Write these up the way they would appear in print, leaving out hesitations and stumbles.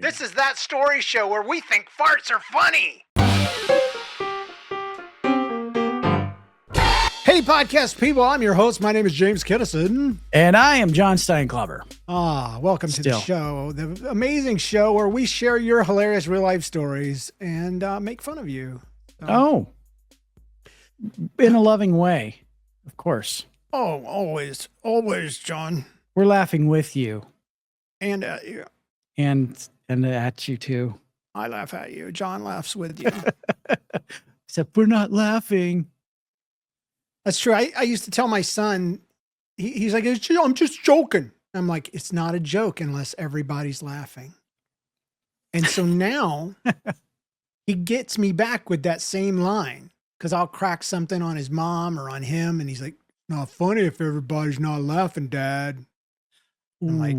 This is that story show where we think farts are funny. Hey, podcast people, I'm your host. My name is James Kinnison. And I am John Steinklubber. Welcome to the show, the amazing show where we share your hilarious real-life stories and make fun of you. In a loving way, of course. Oh, always, John. We're laughing with you. And at you. And at you, too. I laugh at you. John laughs with you. Except we're not laughing. That's true. I used to tell my son, he's like, I'm just joking. I'm like, it's not a joke unless everybody's laughing. And so now he gets me back with that same line because I'll crack something on his mom or on him. And he's like, not funny if everybody's not laughing, Dad. I'm like,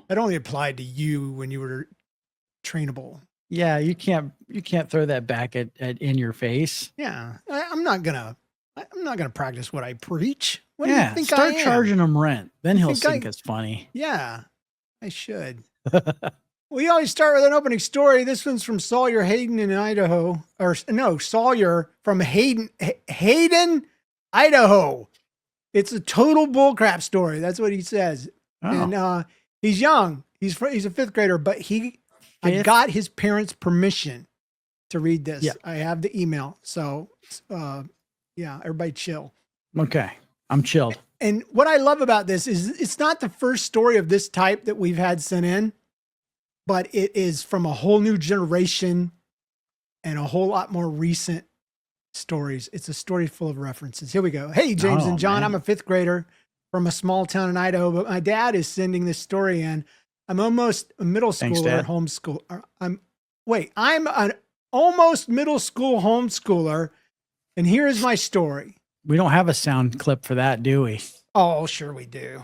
that only applied to you when you were trainable. Yeah, you can't throw that back at in your face. Yeah, I'm not gonna practice what I preach. What do you think start I am? charging him rent. Then he'll think it's funny. Yeah, I should. We always start with an opening story. This one's from Sawyer Hayden in Idaho. Sawyer from Hayden, Idaho. It's a total bullcrap story. That's what he says. Oh. And he's young. He's a fifth grader, but I got his parents' permission to read this. Yeah. I have the email. So, everybody chill. Okay. I'm chilled. And what I love about this is it's not the first story of this type that we've had sent in, but it is from a whole new generation and a whole lot more recent stories. It's a story full of references. Here we go. Hey, James and John, man. I'm a fifth grader from a small town in Idaho, but my dad is sending this story in. I'm almost a middle schooler homeschooler. I'm an almost middle school homeschooler, and here is my story. We don't have a sound clip for that, do we? Oh, sure we do.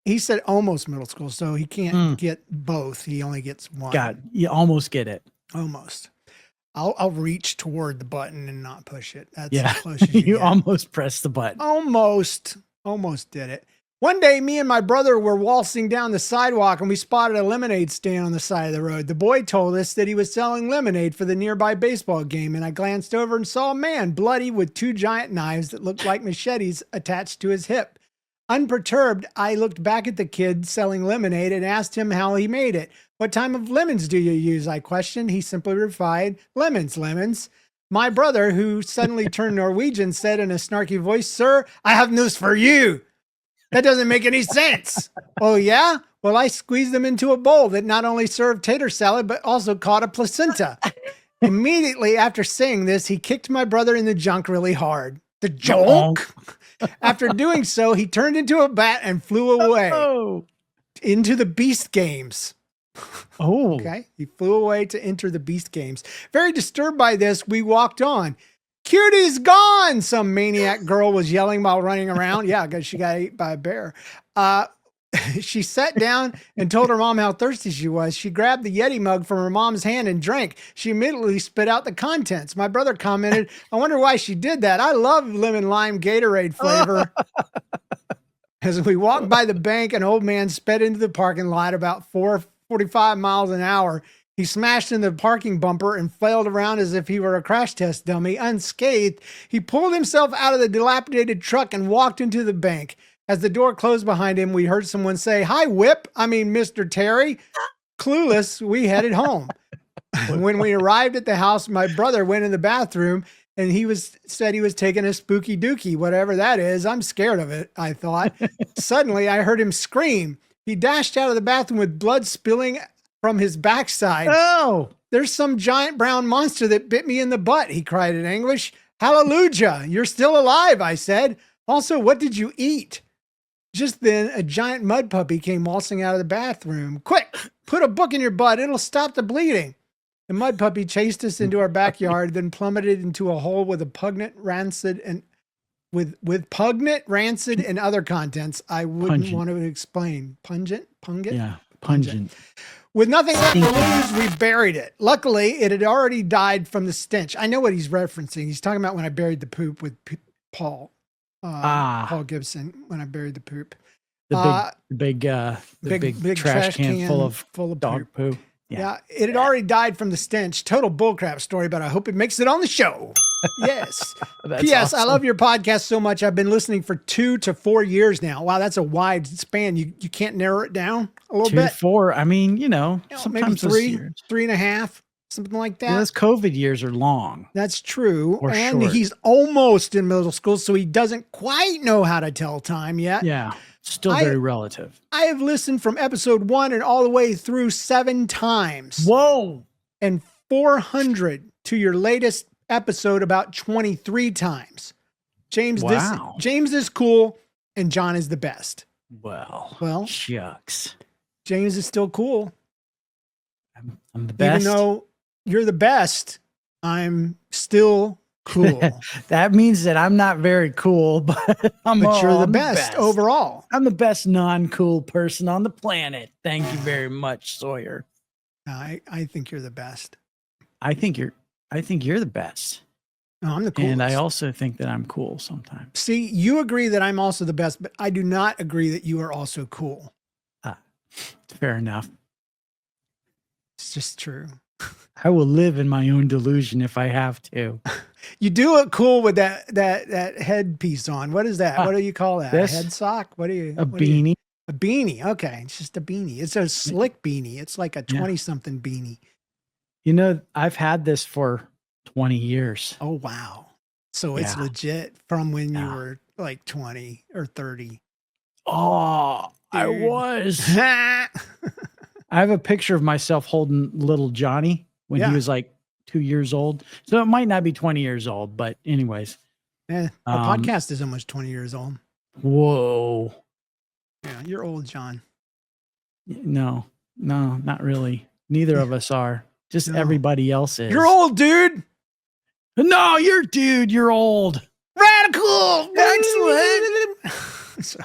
He said almost middle school, so he can't get both. He only gets one. You almost get it. Almost. I'll reach toward the button and not push it. That's as close as you get. Almost pressed the button. Almost did it. One day, me and my brother were waltzing down the sidewalk and we spotted a lemonade stand on the side of the road. The boy told us that he was selling lemonade for the nearby baseball game, and I glanced over and saw a man bloody with two giant knives that looked like machetes attached to his hip. Unperturbed, I looked back at the kid selling lemonade and asked him how he made it. What type of lemons do you use? I questioned. He simply replied, lemons. My brother, who suddenly turned Norwegian, said in a snarky voice, "Sir, I have news for you. That doesn't make any sense." Oh, yeah? Well, I squeezed them into a bowl that not only served tater salad, but also caught a placenta. Immediately after saying this, he kicked my brother in the junk really hard. The junk? After doing so, he turned into a bat and flew away into the Beast Games. Oh. Okay. He flew away to enter the Beast Games. Very disturbed by this, we walked on. "Cutie's gone!" some maniac girl was yelling while running around. Yeah, because she got ate by a bear. She sat down and told her mom how thirsty she was. She grabbed the Yeti mug from her mom's hand and drank. She immediately spit out the contents. My brother commented, "I wonder why she did that. I love lemon lime Gatorade flavor." As we walked by the bank, an old man sped into the parking lot about 445 miles an hour. He smashed into the parking bumper and flailed around as if he were a crash test dummy. Unscathed, he pulled himself out of the dilapidated truck and walked into the bank. As the door closed behind him, we heard someone say, "Hi, Mr. Terry." Clueless, we headed home. When we arrived at the house, my brother went in the bathroom and said he was taking a spooky dookie, whatever that is. I'm scared of it, I thought. Suddenly, I heard him scream. He dashed out of the bathroom with blood spilling from his backside. "Oh, there's some giant brown monster that bit me in the butt," he cried in anguish. "Hallelujah, you're still alive," I said. "Also, what did you eat?" Just then, a giant mud puppy came waltzing out of the bathroom. "Quick, put a book in your butt. It'll stop the bleeding." The mud puppy chased us into our backyard, then plummeted into a hole with pungent, rancid, and other contents I wouldn't want to explain. Pungent? Yeah, pungent. With nothing left to lose, we buried it. Luckily, it had already died from the stench. I know what he's referencing. He's talking about when I buried the poop with Paul Gibson, when I buried the poop. The big trash can full of full of dog poop. poo. Yeah, it had already died from the stench. Total bullcrap story, but I hope it makes it on the show. Yes. P.S. Awesome. I love your podcast so much. I've been listening for 2 to 4 years now. Wow, that's a wide span. You can't narrow it down a little 2 bit? to 4. I mean, Maybe sometimes 3, 3.5, something like that. Yeah, those COVID years are long. That's true. Or and short. he's almost in middle school, so he doesn't quite know how to tell time yet. Yeah, still very relative. I have listened from episode 1 and all the way through 7 times. Whoa. And 400 to your latest episode about 23 times. James, wow. James is cool and John is the best. Well, shucks. James is still cool. I'm the best. Even though you're the best, I'm still cool. That means that I'm not very cool, but you're the best overall. I'm the best non-cool person on the planet. Thank you very much, Sawyer. I think you're the best. I think you're the best. No, I'm the coolest. And I also think that I'm cool sometimes. See, you agree that I'm also the best, but I do not agree that you are also cool. Fair enough. It's just true. I will live in my own delusion if I have to. You do look cool with that headpiece on. What is that? What do you call that? This? A head sock? A beanie. A beanie. Okay. It's just a beanie. It's a slick beanie. It's like a 20-something beanie. I've had this for 20 years. Oh, wow. So it's legit from when you were like 20 or 30. Oh, I was. I have a picture of myself holding little Johnny when he was like 2 years old. So it might not be 20 years old, but anyways. Our podcast is almost 20 years old. Whoa. Yeah, you're old, John. No, not really. Neither of us are. Just everybody else is. You're old, dude. No, you're old. Radical. Excellent. So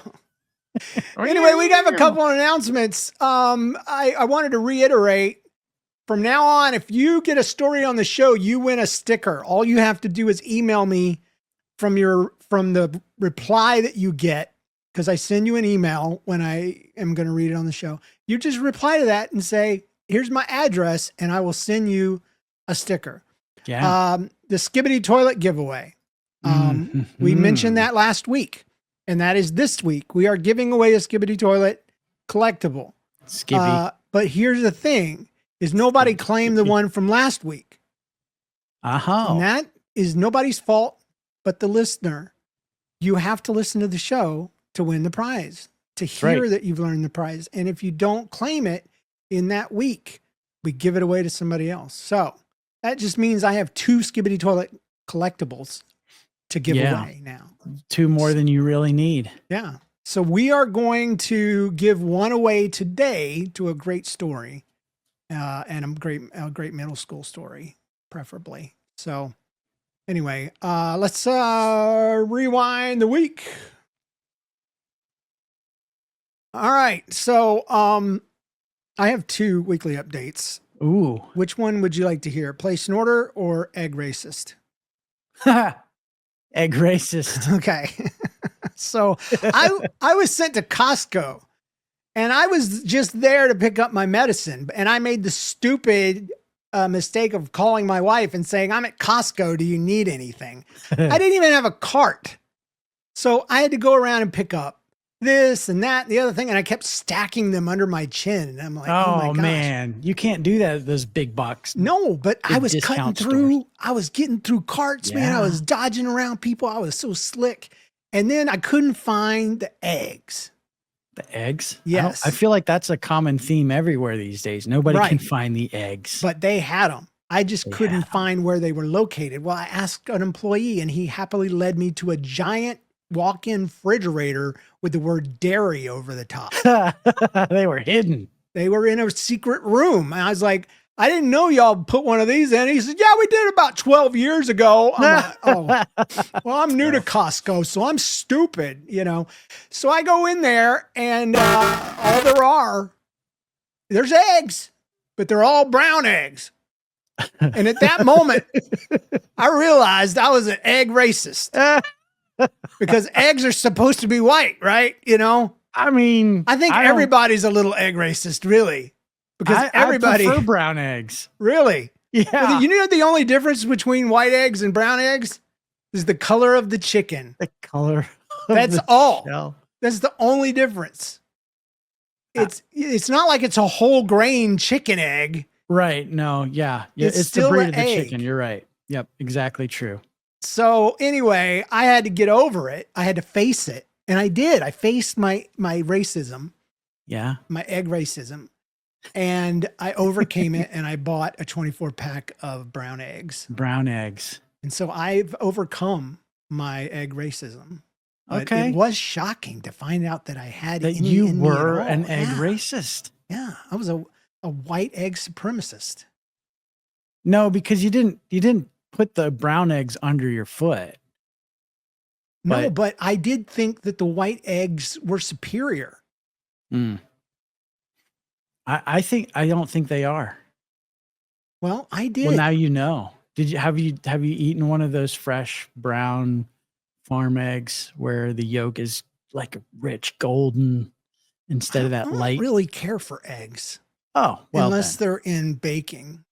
anyway, we have a couple of announcements. I wanted to reiterate, from now on, if you get a story on the show, you win a sticker. All you have to do is email me from the reply that you get, because I send you an email when I am going to read it on the show. You just reply to that and say, here's my address, and I will send you a sticker. Yeah. The Skibidi toilet giveaway. We mentioned that last week, and that is this week. We are giving away a Skibidi toilet collectible. Skibby. But here's the thing, is nobody claimed the one from last week. And that is nobody's fault but the listener. You have to listen to the show to win the prize, to hear that you've learned the prize. And if you don't claim it in that week, we give it away to somebody else. So that just means I have 2 Skibidi toilet collectibles to give away now. 2 more than you really need. Yeah. So we are going to give one away today to a great story, and a great middle school story, preferably. So anyway, let's rewind the week. All right. So I have 2 weekly updates. Ooh. Which one would you like to hear? Place an order or egg racist? Egg racist. Okay. So I was sent to Costco, and I was just there to pick up my medicine, and I made the stupid mistake of calling my wife and saying, I'm at Costco. Do you need anything? I didn't even have a cart. So I had to go around and pick up this and that and the other thing, and I kept stacking them under my chin. And I'm like, oh my gosh. Man, you can't do that at those big box. No, but I was cutting through. Stores. I was getting through carts, man. I was dodging around people. I was so slick. And then I couldn't find the eggs. The eggs? Yes. I feel like that's a common theme everywhere these days. Nobody can find the eggs. But they had them. I just couldn't find where they were located. Well, I asked an employee, and he happily led me to a giant walk-in refrigerator with the word dairy over the top. They were hidden. They were in a secret room. And I was like, I didn't know y'all put one of these in. He said, yeah, we did about 12 years ago. I'm like, oh, well, I'm new to Costco, so I'm stupid, you know? So I go in there, and all there's eggs, but they're all brown eggs. And at that moment, I realized I was an egg racist. Because eggs are supposed to be white, right? You know? I mean, I think everybody's a little egg racist, really, because everybody I prefer brown eggs. Really. Yeah. You know the only difference between white eggs and brown eggs is the color of the chicken. The color. That's all. Shell. That's the only difference. It's not like it's a whole grain chicken egg. Right. No. Yeah. It's still the breed of the egg. chicken. You're right. Yep. Exactly true. So anyway, I had to get over it. I had to face it. And I did. I faced my racism. Yeah. My egg racism. And I overcame it, and I bought a 24-pack of brown eggs. Brown eggs. And so I've overcome my egg racism. But okay. It was shocking to find out that I had that you were an egg racist. Yeah. I was a white egg supremacist. No, because you didn't put the brown eggs under your foot. No, but I did think that the white eggs were superior. I don't think they are. Well, I did. Well, now you know. Have you eaten one of those fresh brown farm eggs where the yolk is like a rich golden instead of that light? I don't really care for eggs. Oh, well, unless they're in baking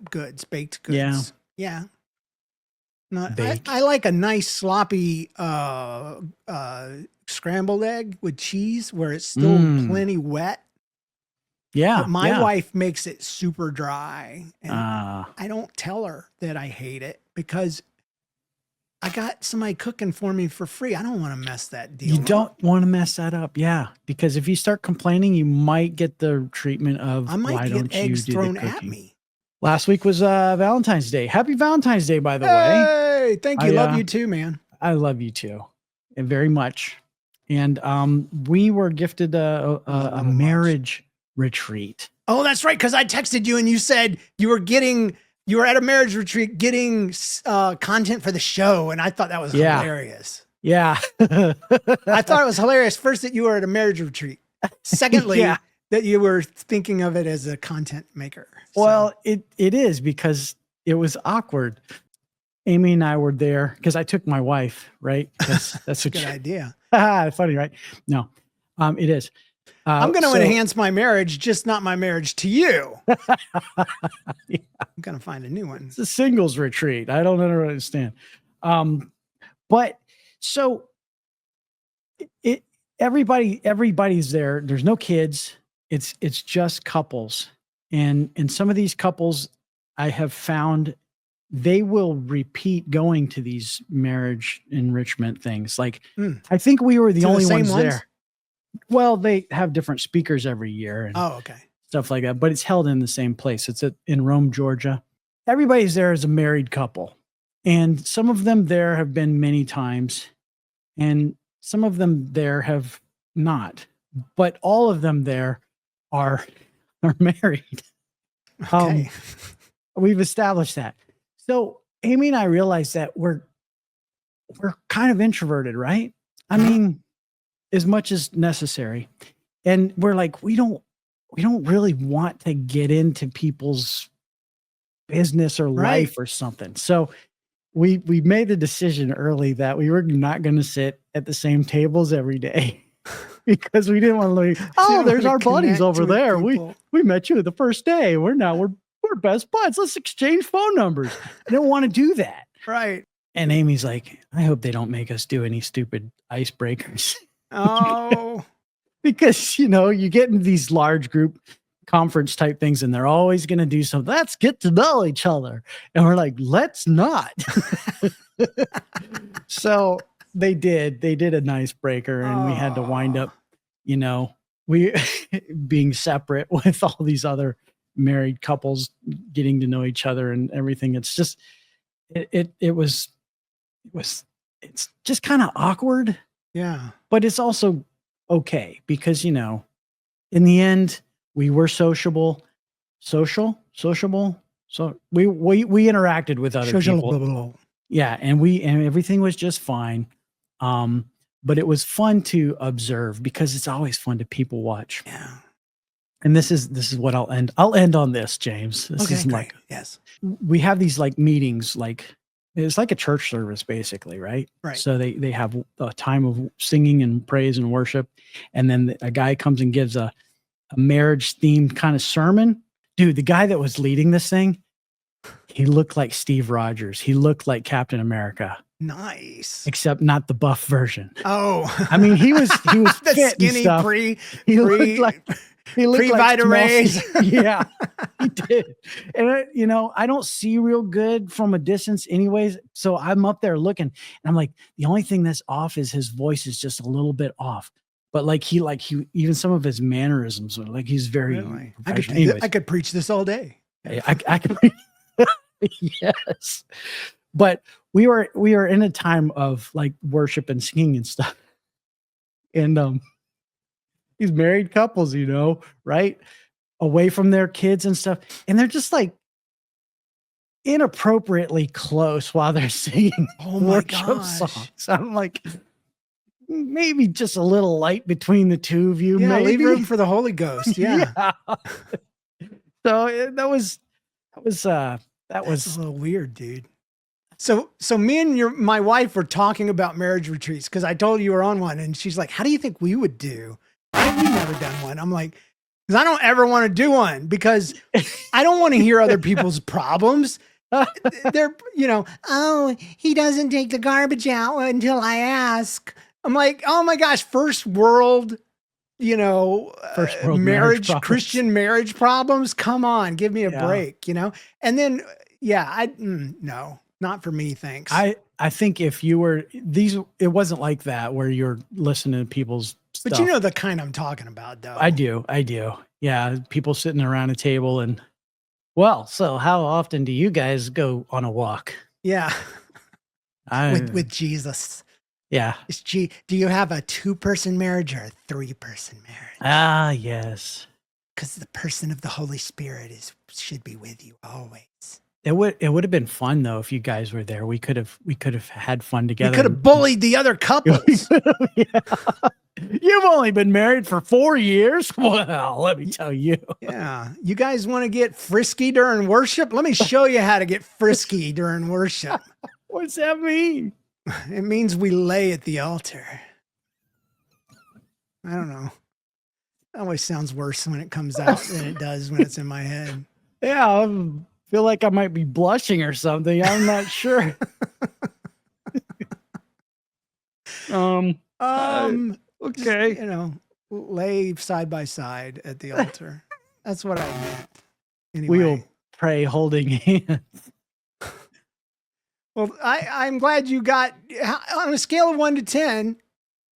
goods, baked goods. Yeah. Not. I like a nice sloppy scrambled egg with cheese where it's still plenty wet. Yeah. But my wife makes it super dry. And I don't tell her that I hate it because I got somebody cooking for me for free. I don't want to mess that deal up. You don't want to mess that up. Yeah. Because if you start complaining, you might get the treatment of why don't you do the cooking? At me. Last week was Valentine's Day. Happy Valentine's Day, by the way. Hey, thank you. Love you too, man. I love you too. And very much. And we were gifted a marriage retreat. Oh, that's right. Because I texted you and you said you were at a marriage retreat getting content for the show. And I thought that was hilarious. Yeah. I thought it was hilarious. First, that you were at a marriage retreat. Secondly, that you were thinking of it as a content maker. So. Well, it is because it was awkward. Amy and I were there because I took my wife, right? That's a good idea. Funny, right? No, it is. I'm going to enhance my marriage, just not my marriage to you. I'm going to find a new one. It's a singles retreat. I don't understand. But so everybody's there. There's no kids. It's just couples. And some of these couples I have found they will repeat going to these marriage enrichment things. Like I think we were the only ones there. Well, they have different speakers every year and stuff like that, but it's held in the same place. It's in Rome, Georgia. Everybody's there as a married couple. And some of them there have been many times and some of them there have not, but all of them there are married. Okay. We've established that. So Amy and I realized that we're kind of introverted, right? I mean, as much as necessary. And we're like, we don't really want to get into people's business or life or something. So we made the decision early that we were not going to sit at the same tables every day because we didn't want to like, there's our buddies over there. People. We met you the first day. We're best buds. Let's exchange phone numbers. I don't want to do that. Right. And Amy's like, I hope they don't make us do any stupid icebreakers. Oh, because, you get in these large group conference type things and they're always going to do something. Let's get to know each other. And we're like, let's not. So they did an icebreaker and we had to wind up, we being separate with all these other married couples getting to know each other and everything. It's just, it's just kind of awkward. Yeah. But it's also okay because, in the end, we were sociable. So we interacted with other people. Yeah. And everything was just fine. But it was fun to observe because it's always fun to people watch. Yeah. And this is what I'll end on this, James. This is great. Yes. We have these like meetings, like it's like a church service, basically, right? Right. So they have a time of singing and praise and worship, and then a guy comes and gives a marriage themed kind of sermon. Dude, the guy that was leading this thing, he looked like Steve Rogers. He looked like Captain America. Nice. Except not the buff version. Oh. I mean, he was the fit skinny and stuff. He looked like Vita Rays. Yeah, he did. And you know, I don't see real good from a distance anyways. So I'm up there looking and I'm like, the only thing that's off is his voice is just a little bit off. But like he even some of his mannerisms are like he's very really? I could preach this all day. I could yes. But we were in a time of like worship and singing and stuff. And these married couples, you know, right? Away from their kids and stuff. And they're just like inappropriately close while they're singing worship songs. I'm like, maybe just a little light between the two of you. Yeah, maybe. Leave room for the Holy Ghost. Yeah. So that was a little weird, dude. So me and my wife were talking about marriage retreats because I told you were on one, and she's like, "How do you think we would do? Why have we never done one?" I'm like, "Because I don't ever want to do one because I don't want to hear other people's problems. They're, you know, oh, he doesn't take the garbage out until I ask." I'm like, "Oh my gosh, first world." You know, marriage Christian marriage problems. Come on, give me a break, you know? And then, yeah, no, not for me. Thanks. I think if you were it wasn't like that where you're listening to people's stuff. But you know the kind I'm talking about though. I do. Yeah. People sitting around a table and, well, so how often do you guys go on a walk? Yeah. with Jesus. Yeah. Do you have a 2-person marriage or a 3-person marriage? Ah, yes. Because the person of the Holy Spirit should be with you always. It would have been fun though if you guys were there. We could have had fun together. We could have bullied the other couples. Yeah. You've only been married for 4 years. Well, let me tell you. Yeah. You guys want to get frisky during worship? Let me show you how to get frisky during worship. What does that mean? It means we lay at the altar. I don't know. It always sounds worse when it comes out than it does when it's in my head. Yeah, I feel like I might be blushing or something. I'm not sure. Okay. Just, you know, lay side by side at the altar. That's what I meant. Anyway. We'll pray holding hands. Well, I'm glad you got, on a scale of 1 to 10,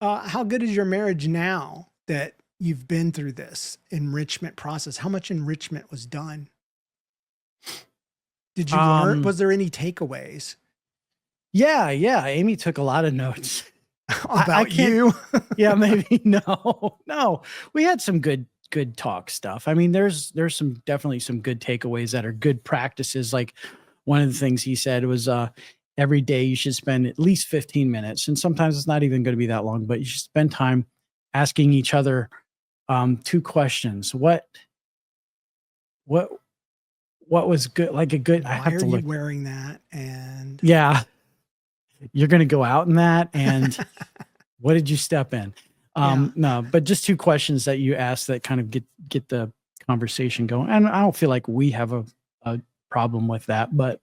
how good is your marriage now that you've been through this enrichment process? How much enrichment was done? Did you learn? Was there any takeaways? Yeah. Amy took a lot of notes. About you? Yeah, maybe. No. We had some good talk stuff. I mean, there's definitely some good takeaways that are good practices. Like one of the things he said was every day you should spend at least 15 minutes. And sometimes it's not even going to be that long, but you should spend time asking each other 2 questions. What was good? Like a good, Why I have to look. Are you wearing that? And yeah, you're going to go out in that. And what did you step in? No, but just 2 questions that you ask that kind of get the conversation going. And I don't feel like we have a problem with that, but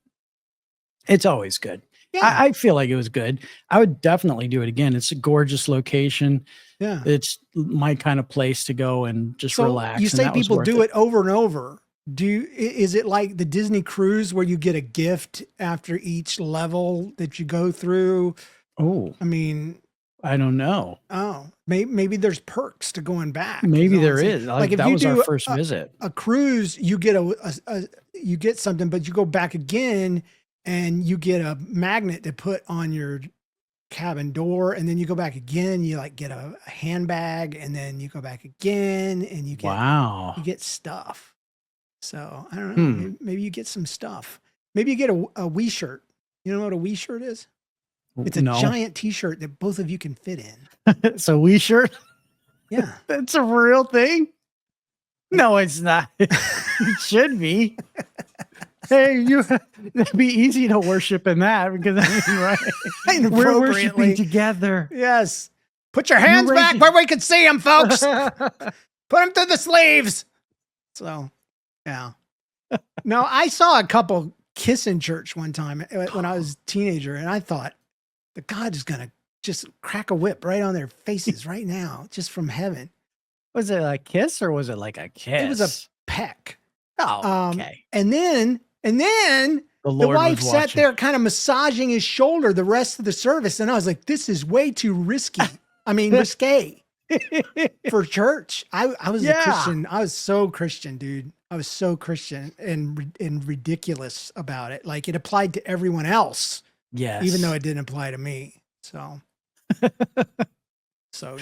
it's always good. Yeah. I feel like it was good. I would definitely do it again. It's a gorgeous location. Yeah. It's my kind of place to go and just relax. You say people do it over and over. Is it like the Disney cruise where you get a gift after each level that you go through? Oh, I mean, I don't know. Oh, maybe there's perks to going back. Maybe there is. Like if that was our first visit. A cruise, you get you get something, but you go back again and you get a magnet to put on your cabin door, and then you go back again. You like get a handbag, and then you go back again, and you get you get stuff. So I don't know. Maybe you get some stuff. Maybe you get a Wii shirt. You know what a Wii shirt is? It's a giant T-shirt that both of you can fit in. So Wii shirt? Yeah. That's a real thing? No, it's not. It should be. Hey, it'd be easy to worship in that because I mean, right? We're worshiping together. Yes. Put your hands back where we can see them, folks. Put them through the sleeves. So, yeah. No, I saw a couple kiss in church one time when I was a teenager, and I thought, the God is going to just crack a whip right on their faces right now, just from heaven. Was it a kiss or was it like a kiss? It was a peck. Oh, okay. And then the wife sat there kind of massaging his shoulder the rest of the service. And I was like, this is way too risky. I mean, risque for church. I was a Christian. I was so Christian, dude. I was so Christian and ridiculous about it. Like it applied to everyone else. Yes. Even though it didn't apply to me. So,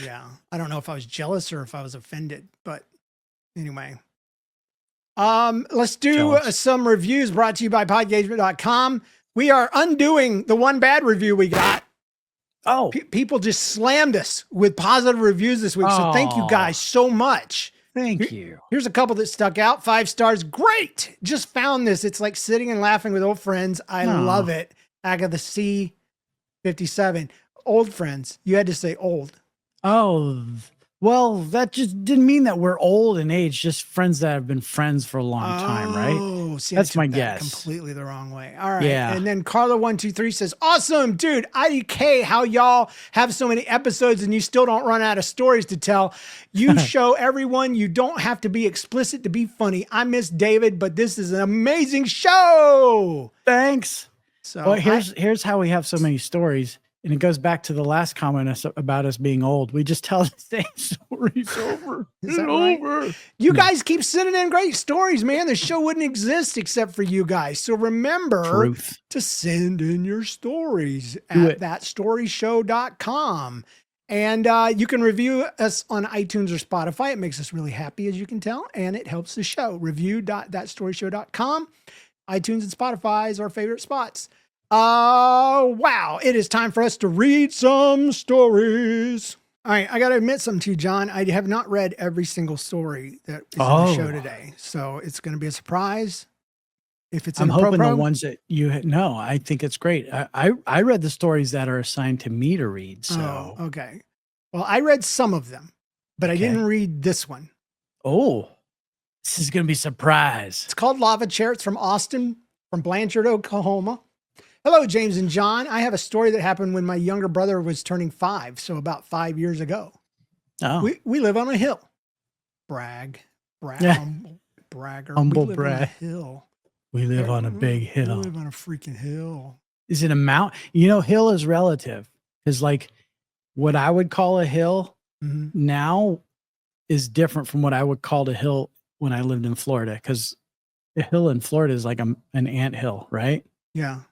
yeah, I don't know if I was jealous or if I was offended, but anyway. Let's do some reviews brought to you by podgagement.com. We are undoing the one bad review we got. Oh, people just slammed us with positive reviews this week. So thank you guys so much. Thank you. Here's a couple that stuck out. 5 stars. Great. Just found this. It's like sitting and laughing with old friends. I love it. Agatha C 57. Old friends. You had to say old. Oh, well, that just didn't mean that we're old in age, just friends that have been friends for a long time, right? Oh, see, that's my guess. Completely the wrong way. All right. Yeah. And then Carla123 says, awesome, dude. IDK, how y'all have so many episodes and you still don't run out of stories to tell. You show everyone you don't have to be explicit to be funny. I miss David, but this is an amazing show. Thanks. So well, here's how we have so many stories. And it goes back to the last comment about us being old. We just tell the same stories over and over. You guys keep sending in great stories, man. The show wouldn't exist except for you guys. So remember to send in your stories at thatstoryshow.com. And you can review us on iTunes or Spotify. It makes us really happy, as you can tell, and it helps the show. Review.thatstoryshow.com. iTunes and Spotify is our favorite spots. Wow. It is time for us to read some stories. All right. I got to admit something to you, John. I have not read every single story that is on the show today. So it's going to be a surprise. If it's I'm hoping the ones that no, I think it's great. I read the stories that are assigned to me to read. So, okay. Well, I read some of them, but I didn't read this one. Oh, this is going to be a surprise. It's called Lava Chair. It's from Austin, from Blanchard, Oklahoma. Hello, James and John. I have a story that happened when my younger brother was turning 5, so about 5 years ago. Oh. We live on a hill. Bragger. Humble we live brag. on a hill. We live on a big hill. We live on a freaking hill. Is it a mountain? You know, hill is relative. Because like what I would call a hill now is different from what I would call a hill when I lived in Florida. Because a hill in Florida is like an ant hill, right? Yeah.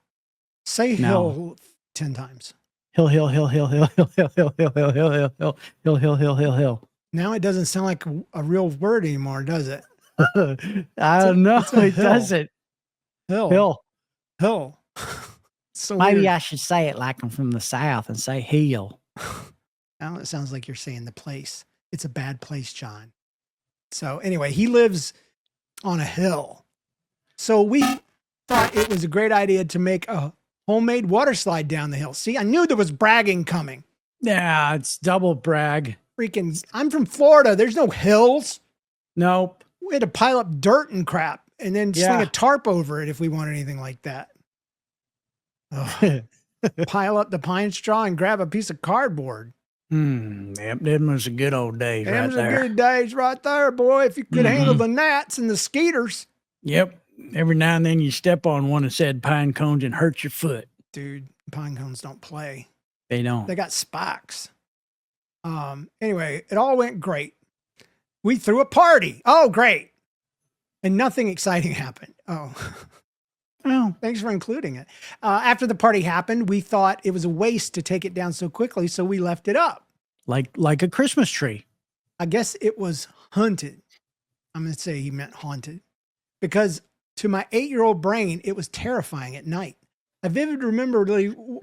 Say hill 10 times. Hill, hill, hill, hill, hill, hill, hill, hill, hill, hill, hill, hill, hill, hill, hill, hill, hill, hill. Now it doesn't sound like a real word anymore, does it? I don't know. It doesn't. Hill. So maybe I should say it like I'm from the South and say hill. Now it sounds like you're saying the place. It's a bad place, John. So anyway, he lives on a hill. So we thought it was a great idea to make a homemade water slide down the hill. See, I knew there was bragging coming. Yeah, it's double brag. Freaking, I'm from Florida. There's no hills. Nope. We had to pile up dirt and crap and then sling a tarp over it if we wanted anything like that. Pile up the pine straw and grab a piece of cardboard. Yep, them was a good old days right there. Them was a good days right there, boy, if you could handle the gnats and the skeeters. Yep. Every now and then you step on one of said pine cones and hurt your foot. Dude, pine cones don't play. They don't. They got spikes. Anyway, it all went great. We threw a party. Oh, great. And nothing exciting happened. Oh, thanks for including it. After the party happened, we thought it was a waste to take it down so quickly, so we left it up. Like a Christmas tree. I guess it was hunted. I'm going to say he meant haunted. Because to my 8-year-old brain, it was terrifying at night. I vividly remember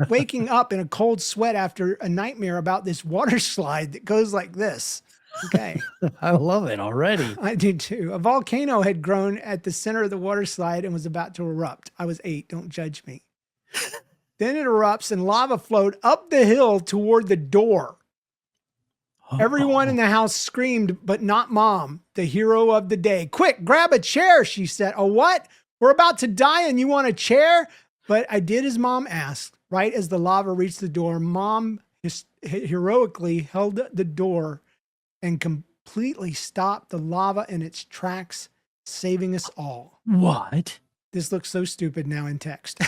waking up in a cold sweat after a nightmare about this water slide that goes like this. Okay. I love it already. I do too. A volcano had grown at the center of the water slide and was about to erupt. I was 8. Don't judge me. Then it erupts and lava flowed up the hill toward the door. Everyone in the house screamed, but not Mom, the hero of the day. Quick, grab a chair, she said. A what? We're about to die and you want a chair? But I did as Mom asked. Right as the lava reached the door, Mom heroically held the door and completely stopped the lava in its tracks, saving us all. What? This looks so stupid now in text.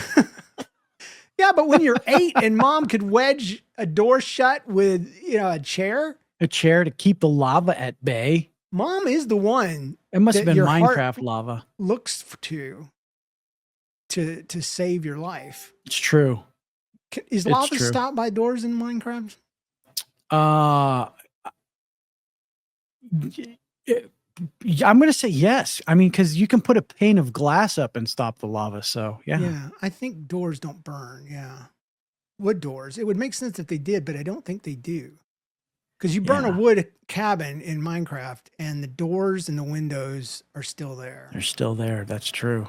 Yeah, but when you're 8 and Mom could wedge a door shut with, a chair. A chair to keep the lava at bay. Mom is the one. It must have been Minecraft lava. Looks to save your life. It's true. Is lava stopped by doors in Minecraft? I'm going to say yes. I mean, because you can put a pane of glass up and stop the lava. So, yeah. Yeah, I think doors don't burn. Yeah. Wood doors. It would make sense if they did, but I don't think they do. Because you burn a wood cabin in Minecraft and the doors and the windows are still there. They're still there. That's true.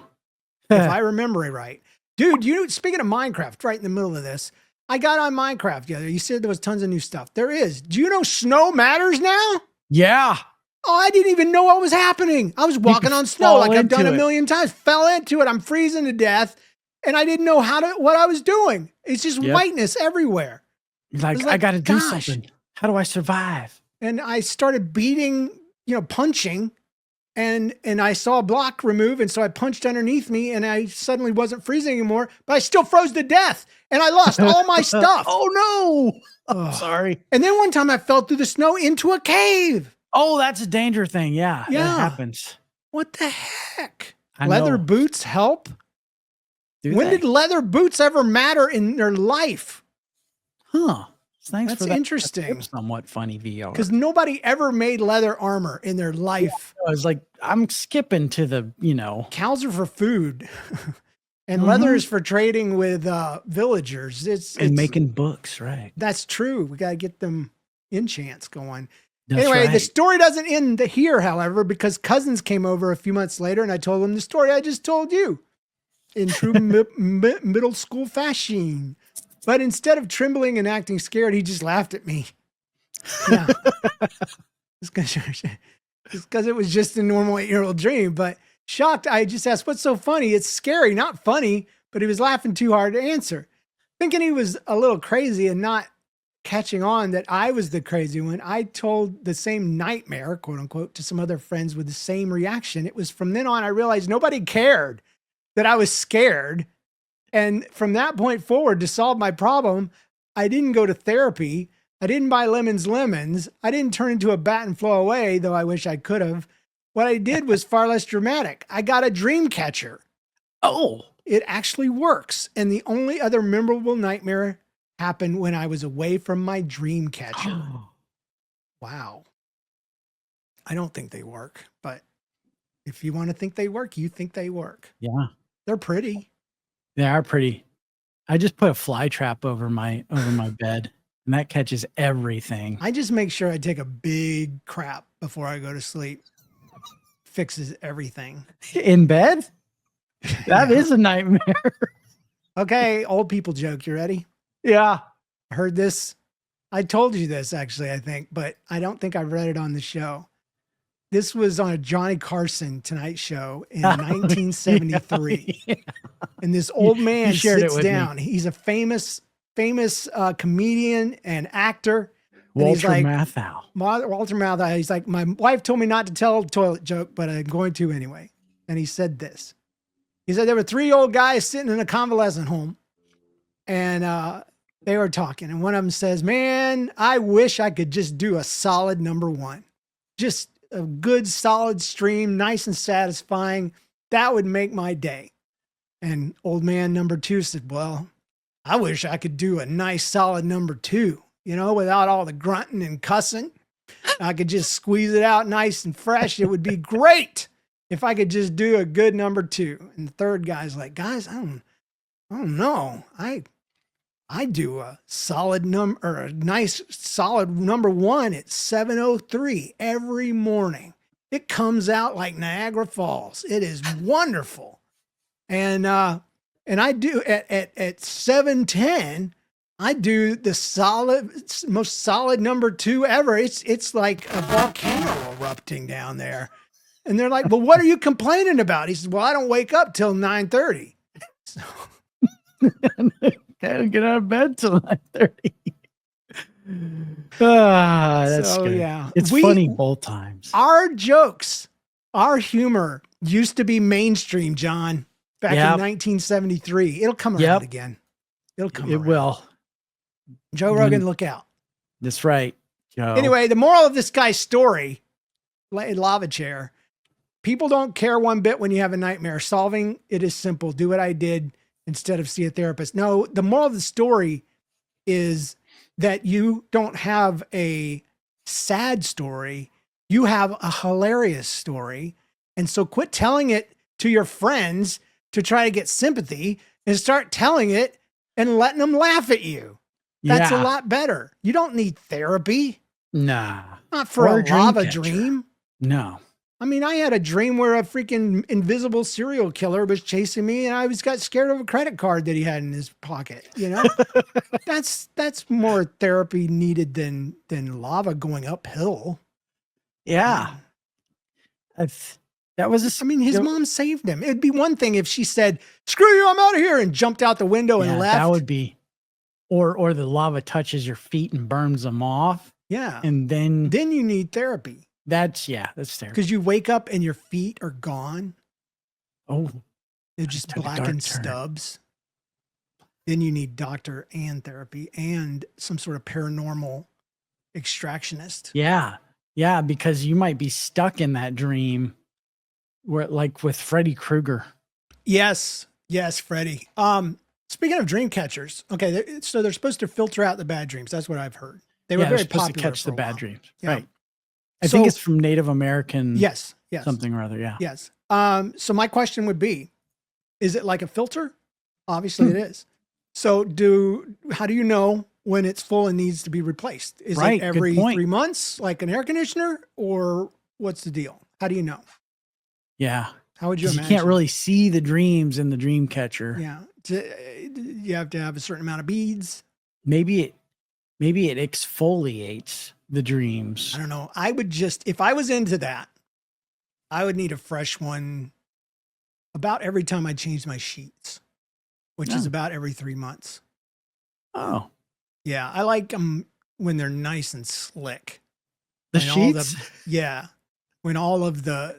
If I remember it right. Dude, speaking of Minecraft, right in the middle of this, I got on Minecraft the other day. You said there was tons of new stuff. There is. Do you know snow matters now? Yeah. Oh, I didn't even know what was happening. I was walking on snow like I've done a million times. Fell into it. I'm freezing to death. And I didn't know what I was doing. It's just whiteness everywhere. Like I got to do something. How do I survive? And I started beating, punching. And I saw a block remove. And so I punched underneath me and I suddenly wasn't freezing anymore. But I still froze to death. And I lost all my stuff. Oh, no. I'm sorry. And then one time I fell through the snow into a cave. Oh, that's a danger thing. Yeah. That happens. What the heck? I leather know. Boots help? When did leather boots ever matter in their life? Huh. Thanks That's for that. interesting. That's somewhat funny VR. Because nobody ever made leather armor in their life. I was like, I'm skipping to the, Cows are for food. And leather is for trading with villagers. It's making books, right? That's true. We got to get them enchants going. That's anyway, right. The story doesn't end here, however, because cousins came over a few months later and I told them the story I just told you in true middle school fashion. But instead of trembling and acting scared, he just laughed at me. Yeah. It's because it was just a normal 8-year-old dream. But shocked, I just asked, what's so funny? It's scary, not funny. But he was laughing too hard to answer. Thinking he was a little crazy and not catching on that I was the crazy one, I told the same nightmare, quote unquote, to some other friends with the same reaction. It was from then on, I realized nobody cared that I was scared. And from that point forward, to solve my problem, I didn't go to therapy. I didn't buy lemons. I didn't turn into a bat and flow away, though I wish I could have. What I did was far less dramatic. I got a dream catcher. Oh, it actually works. And the only other memorable nightmare happened when I was away from my dream catcher. Wow. I don't think they work, but if you want to think they work, you think they work. Yeah. They're pretty. They are pretty. I just put a fly trap over my bed and that catches everything. I just make sure I take a big crap before I go to sleep. Fixes everything. In bed? That is a nightmare. Okay, old people joke. You ready? Yeah. Heard this? I told you this actually, I think, but I don't think I read it on the show. This was on a Johnny Carson Tonight Show in 1973. Yeah. And this old man sits down. Me. He's a famous comedian and actor. Walter Matthau. Walter Matthau. He's like, my wife told me not to tell a toilet joke, but I'm going to anyway. And he said this. He said there were 3 old guys sitting in a convalescent home. And they were talking. And one of them says, man, I wish I could just do a solid number 1. Just a good solid stream, nice and satisfying. That would make my day. And old man number 2 said, well, I wish I could do a nice solid number 2, without all the grunting and cussing. I could just squeeze it out nice and fresh. It would be great if I could just do a good number 2. And the third guy's like, guys, I don't know. I I do a solid number or a nice solid number one at 7:03 every morning. It comes out like Niagara Falls. It is wonderful. And I do at 7:10, I do the most solid number two ever. It's like a volcano erupting down there. And they're like, "Well, what are you complaining about?" He says, "Well, I don't wake up till 9:30." So I don't get out of bed till 9:30. That's so good. yeah. It's funny both times. Our jokes, our humor used to be mainstream, John, back in 1973. It'll come around again. It'll come around. It will. Joe Rogan, look out. That's right, Joe. Anyway, the moral of this guy's story, lava chair, people don't care one bit when you have a nightmare. Solving it is simple. Do what I did instead of see a therapist. No, the moral of the story is that you don't have a sad story. You have a hilarious story. And so quit telling it to your friends to try to get sympathy and start telling it and letting them laugh at you. That's a lot better. You don't need therapy. Nah. Not for a lava dream. No. I mean, I had a dream where a freaking invisible serial killer was chasing me and I got scared of a credit card that he had in his pocket, you know? That's more therapy needed than lava going uphill. Yeah. His mom saved him. It'd be one thing if she said, "Screw you, I'm out of here," and jumped out the window and left. That would be, or the lava touches your feet and burns them off. Yeah. And then you need therapy. That's therapy. Because you wake up and your feet are gone. Oh. They're just blackened stubs. Then you need doctor and therapy and some sort of paranormal extractionist. Yeah. Yeah, because you might be stuck in that dream where, like with Freddy Krueger. Yes, Freddy. Speaking of dream catchers, okay, so they're supposed to filter out the bad dreams. That's what I've heard. They were very popular to catch the bad dreams. Yeah. Right. I think it's from Native American. Yes. Something or other. Yeah. Yes. So my question would be, is it like a filter? Obviously it is. So how do you know when it's full and needs to be replaced? Is it every 3 months, like an air conditioner, or what's the deal? How do you know? Yeah. How would you imagine? You can't really see the dreams in the dream catcher. Yeah. You have to have a certain amount of beads. Maybe it exfoliates the dreams. I don't know. I would if I was into that, I would need a fresh one about every time I change my sheets, which is about every 3 months. Oh. Yeah. I like them when they're nice and slick. The sheets? When all of the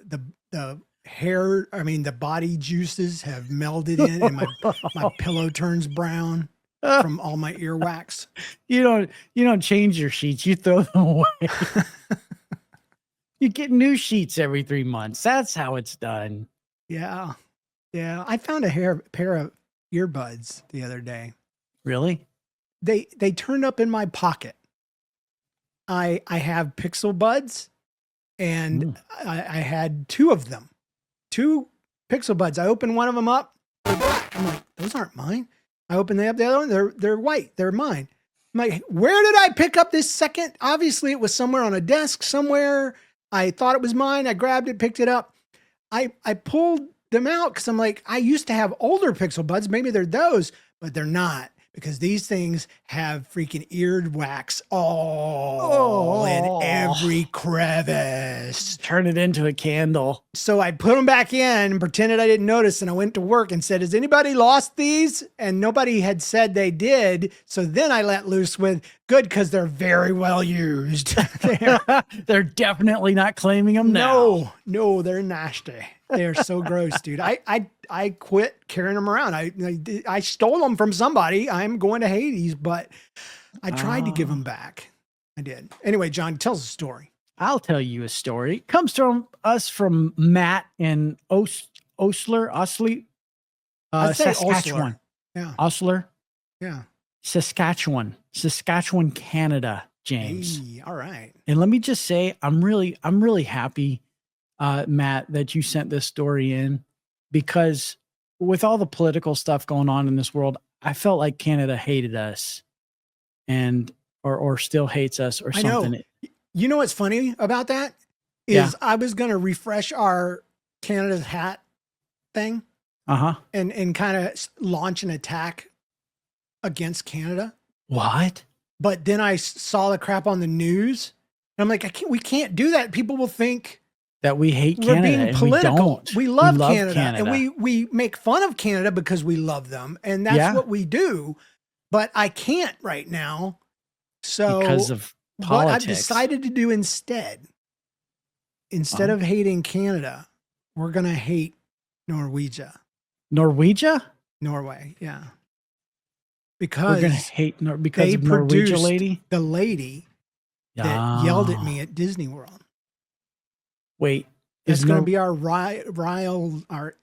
hair, the body juices have melded in and my pillow turns brown from all my earwax. You don't change your sheets. You throw them away. You get new sheets every 3 months. That's how it's done. Yeah. Yeah. I found a pair of earbuds the other day. Really? They turned up in my pocket. I have Pixel Buds and I had two of them. 2 Pixel Buds. I opened one of them up. I'm like, those aren't mine. I opened the other one. They're white. They're mine. I'm like, where did I pick up this second? Obviously, it was somewhere on a desk somewhere. I thought it was mine. I grabbed it, picked it up. I pulled them out because I'm like, I used to have older Pixel Buds. Maybe they're those, but they're not. Because these things have freaking earwax all in every crevice. Turn it into a candle. So I put them back in and pretended I didn't notice. And I went to work and said, "Has anybody lost these?" And nobody had said they did. So then I let loose with, "Good, because they're very well used." They're definitely not claiming them now. No, they're nasty. They're so gross, dude. I quit carrying them around. I stole them from somebody. I'm going to Hades, but I tried to give them back. I did. Anyway, John, tell us a story. I'll tell you a story. It comes from Matt in Osler, Saskatchewan. Yeah. Osler. Yeah. Saskatchewan, Canada, James. Hey, all right. And let me just say, I'm really happy, Matt, that you sent this story in, because with all the political stuff going on in this world, I felt like Canada hated us and or still hates us or I know. something. You know what's funny about that is I was going to refresh our Canada's hat thing and kind of launch an attack against Canada. What? But then I saw the crap on the news and I'm like, we can't do that. People will think that we hate Canada. We're being political. We love Canada. Canada. And we make fun of Canada because we love them. And that's what we do. But I can't right now. So because of politics. What I've decided to do instead of hating Canada, we're going to hate Norwegia. Norway, yeah. Because we're going to hate because of Norwegia lady? The lady that yelled at me at Disney World. Wait. It's going to be our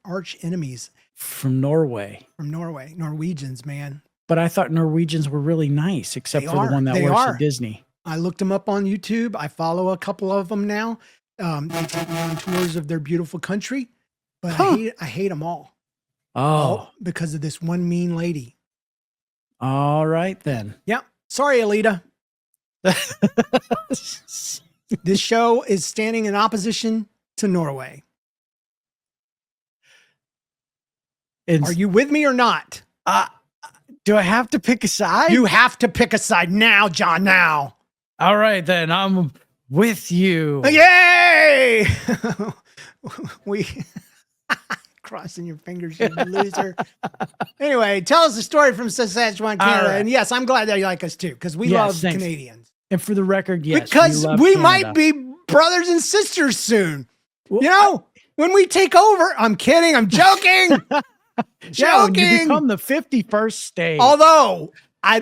arch enemies. From Norway. Norwegians, man. But I thought Norwegians were really nice, except for the one that works at Disney. I looked them up on YouTube. I follow a couple of them now. They take me on tours of their beautiful country. But I hate them all. Oh. Because of this one mean lady. All right, then. Yep. Sorry, Alita. This show is standing in opposition to Norway. Are you with me or not? Do I have to pick a side? You have to pick a side now, John, now. All right, then. I'm with you. Yay! Crossing your fingers, you loser. Anyway, tell us a story from Saskatchewan, Canada. Right. And yes, I'm glad that you like us too, because we love Canadians. And for the record, yes. Because we might be brothers and sisters soon. Well, when we take over, I'm kidding. I'm joking. Yeah, when you become the 51st state. Although, I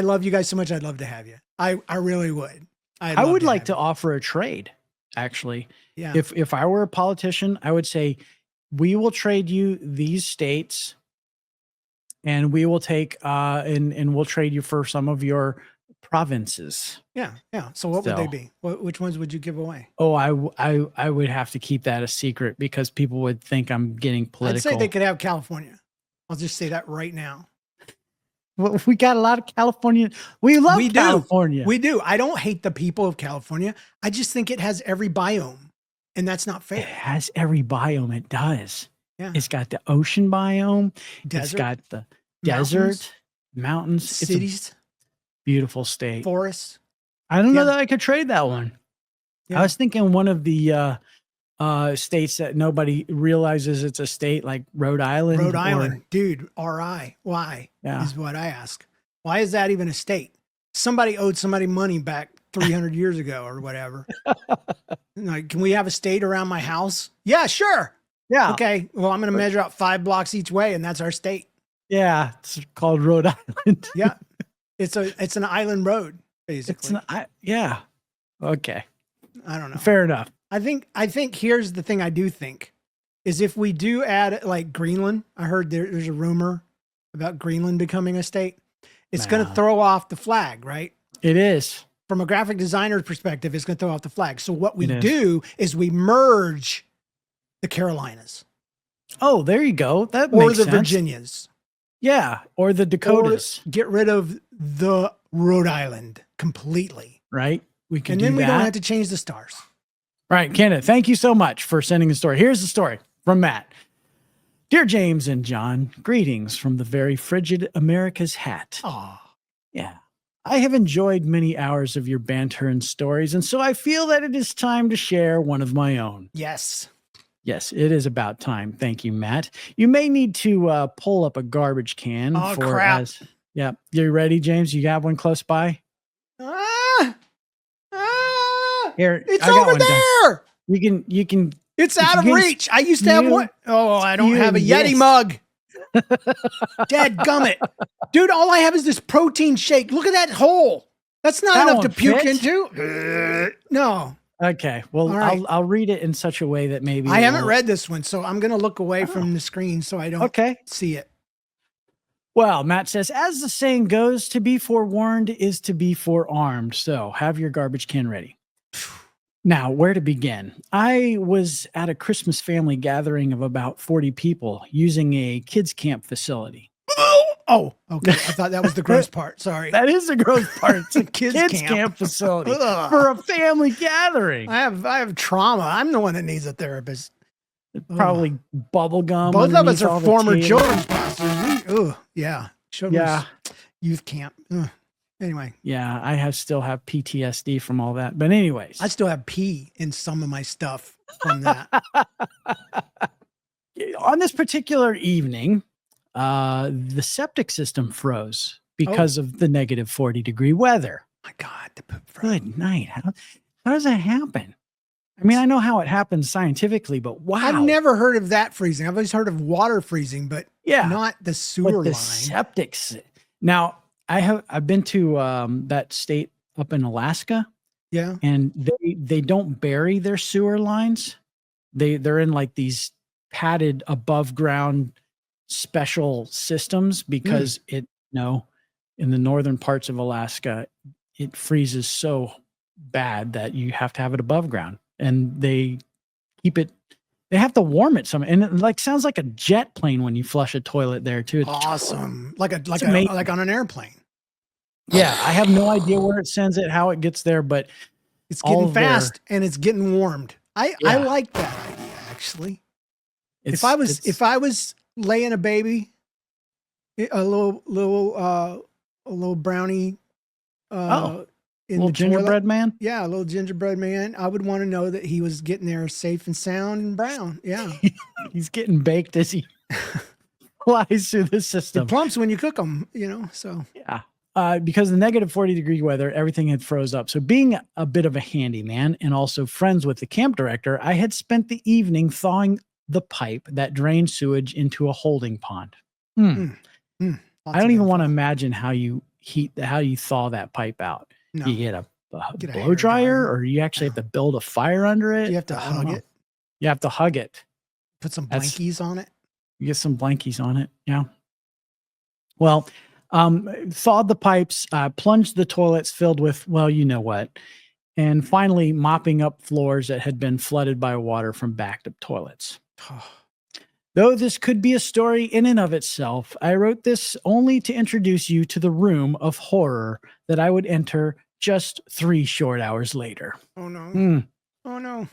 love you guys so much. I'd love to have you. I really would. I would like to offer a trade, actually. Yeah. If I were a politician, I would say, we will trade you these states and we will take, and we'll trade you for some of your provinces. Yeah. Yeah. So what would they be? Which ones would you give away? Oh, I would have to keep that a secret because people would think I'm getting political. I'd say they could have California. I'll just say that right now. Well, we got a lot of California. We love California. We do. I don't hate the people of California. I just think it has every biome, and that's not fair. It has every biome. It does. Yeah. It's got the ocean biome. Desert, it's got the desert, mountains, cities. It's a beautiful state. Forests. I don't know that I could trade that one. Yeah. I was thinking one of the states that nobody realizes it's a state, like Rhode Island. Dude, RI. Why? Yeah. Is what I ask. Why is that even a state? Somebody owed somebody money back 300 years ago or whatever. Like, can we have a state around my house? Yeah, sure. Yeah. Okay. Well, I'm going to measure out 5 blocks each way, and that's our state. Yeah. It's called Rhode Island. Yeah. It's an island road, basically. Yeah. Okay. I don't know. Fair enough. I think here's the thing I do think is if we do add like Greenland, I heard there's a rumor about Greenland becoming a state. It's going to throw off the flag, right? It is. From a graphic designer's perspective, it's going to throw off the flag. So what we do is we merge the Carolinas. Oh, there you go. That makes sense. Or the Virginias. Yeah. Or the Dakotas. Or get rid of the Rhode Island completely. Right. We can and do then we that. don't have to change the stars. Right. Canada, thank you so much for sending the story. Here's the story from Matt. Dear James and John, greetings from the very frigid America's hat. Oh, yeah. I have enjoyed many hours of your banter and stories, and so I feel that it is time to share one of my own. Yes. Yes, it is about time. Thank you, Matt. You may need to pull up a garbage can. Oh, crap. Yeah. You ready, James? You got one close by? Here, it's over there. You can. It's out of reach. I used to have one. Oh, I don't have a Yeti mug. Dadgummit. Dude, all I have is this protein shake. Look at that hole. That's not enough to puke into. No. Okay. Well, right. I'll read it in such a way that maybe I haven't read this one, so I'm going to look away from the screen so I don't see it. Well, Matt says, as the saying goes, to be forewarned is to be forearmed. So have your garbage can ready. Now, where to begin? I was at a Christmas family gathering of about 40 people using a kids camp facility. Oh, okay. I thought that was the gross part. Sorry. That is the gross part. It's a Kids kids camp. camp facility Ugh. for a family gathering. I have trauma. I'm the one that needs a therapist. Probably bubble gum. Both of us underneath are all the former tables. children's pastors. Yeah. Children's youth camp. Anyway. Yeah, I still have PTSD from all that. But anyways. I still have pee in some of my stuff from that. On this particular evening, the septic system froze because of the negative 40-degree weather. My God, the poop froze. Good night. How does that happen? I mean, I know how it happens scientifically, but wow. I've never heard of that freezing. I've always heard of water freezing, but not the sewer line. Septics. Now, I've been to that state up in Alaska. Yeah. And they don't bury their sewer lines. They're in like these padded above ground special systems because in the northern parts of Alaska, it freezes so bad that you have to have it above ground, and they have to warm it some, and it sounds like a jet plane when you flush a toilet there too. It's awesome. Like on an airplane. Yeah. I have no idea where it sends it, how it gets there, but it's getting fast and it's getting warmed. I like that idea actually. If I was laying a baby, a little brownie, in little the gingerbread toilet, man. Yeah, a little gingerbread man. I would want to know that he was getting there safe and sound and brown. Yeah, he's getting baked as he flies through the system. It plumps when you cook them, So yeah. Because of the negative 40-degree weather, everything had froze up. So being a bit of a handyman and also friends with the camp director, I had spent the evening thawing the pipe that drained sewage into a holding pond. I don't even want to imagine how you thaw that pipe out. No. You get a blow dryer, or you actually have to build a fire under it. You have to hug it. You have to hug it. Put some blankies on it. You get some blankies on it. Yeah. Well, thawed the pipes, plunged the toilets filled with, well, you know what, and finally mopping up floors that had been flooded by water from backed up toilets. Though this could be a story in and of itself, I wrote this only to introduce you to the room of horror that I would enter just 3 short hours later. Oh, no. Oh, no.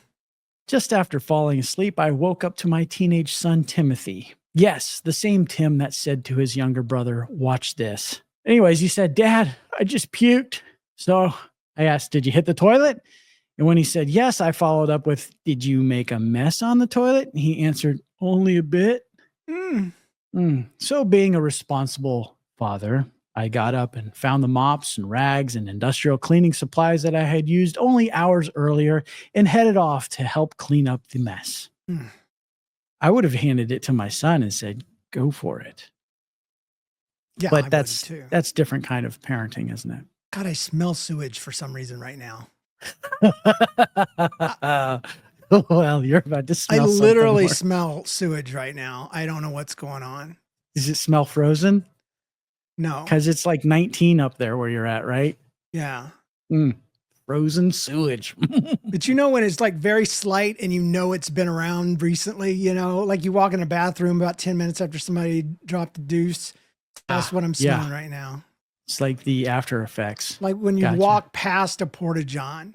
Just after falling asleep, I woke up to my teenage son, Timothy. Yes, the same Tim that said to his younger brother, "Watch this." Anyways, he said, "Dad, I just puked." So I asked, "Did you hit the toilet?" And when he said yes, I followed up with, "Did you make a mess on the toilet?" And he answered, "Only a bit." So being a responsible father, I got up and found the mops and rags and industrial cleaning supplies that I had used only hours earlier and headed off to help clean up the mess. I would have handed it to my son and said, "Go for it." Yeah, but that's different kind of parenting, isn't it? God, I smell sewage for some reason right now. Well, you're about to smell. I literally smell sewage right now. I don't know what's going on. Does it smell frozen? No, because it's like 19 up there where you're at, right? Yeah. Frozen sewage. But when it's like very slight and it's been around recently, like you walk in a bathroom about 10 minutes after somebody dropped a deuce. That's what I'm smelling right now. It's like the after effects. Like when you walk past a porta-john.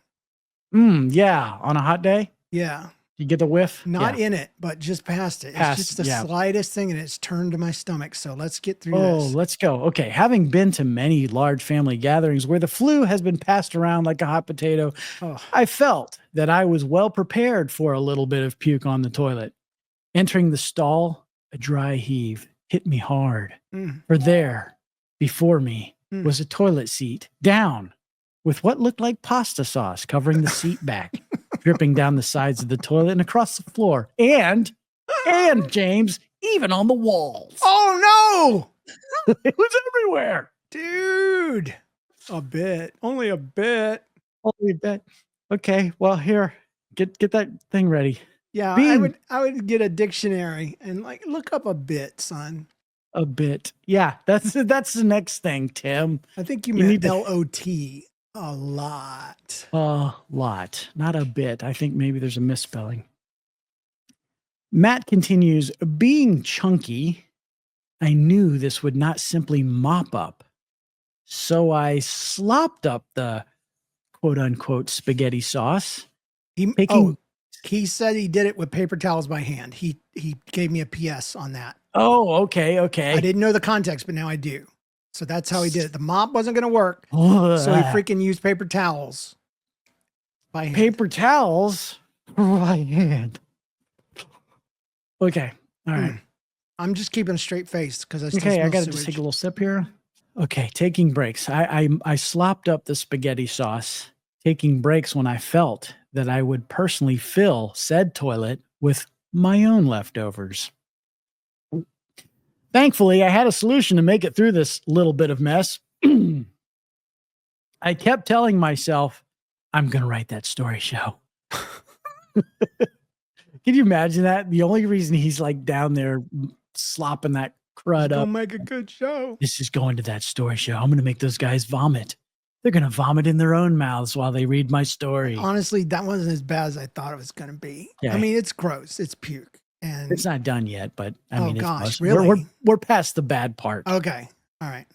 Yeah. On a hot day? Yeah. You get the whiff? Not in it, but just past it. It's just the slightest thing and it's turned to my stomach. So let's get through this. Oh, let's go. Okay. Having been to many large family gatherings where the flu has been passed around like a hot potato, I felt that I was well prepared for a little bit of puke on the toilet. Entering the stall, a dry heave hit me hard. For there, before me, was a toilet seat, down, with what looked like pasta sauce covering the seat back, dripping down the sides of the toilet and across the floor. And James, even on the walls. Oh, no! It was everywhere. Dude. Only a bit. Okay, well, here, get that thing ready. Yeah, I would get a dictionary and look up a bit, son. A bit. Yeah, that's the next thing, Tim. I think you meant L-O-T. A lot. A lot. Not a bit. I think maybe there's a misspelling. Matt continues, being chunky, I knew this would not simply mop up. So I slopped up the quote unquote spaghetti sauce. He said he did it with paper towels by hand. He gave me a PS on that. Oh, okay. I didn't know the context, but now I do. So that's how he did it. The mop wasn't going to work. So he freaking used paper towels by hand. Paper towels by hand. Okay. All right. I'm just keeping a straight face because I got to just take a little sip here. Okay, taking breaks. I slopped up the spaghetti sauce, taking breaks when I felt that I would personally fill said toilet with my own leftovers. Thankfully, I had a solution to make it through this little bit of mess. I kept telling myself, I'm going to write that story show. Can you imagine that? The only reason he's like down there slopping that crud up. Don't make a good show. This is going to that story show. I'm going to make those guys vomit. They're going to vomit in their own mouths while they read my story. Honestly, that wasn't as bad as I thought it was going to be. Yeah. I mean, it's gross. It's puke. And it's not done yet, but I mean, it's really? We're past the bad part. Okay. All right.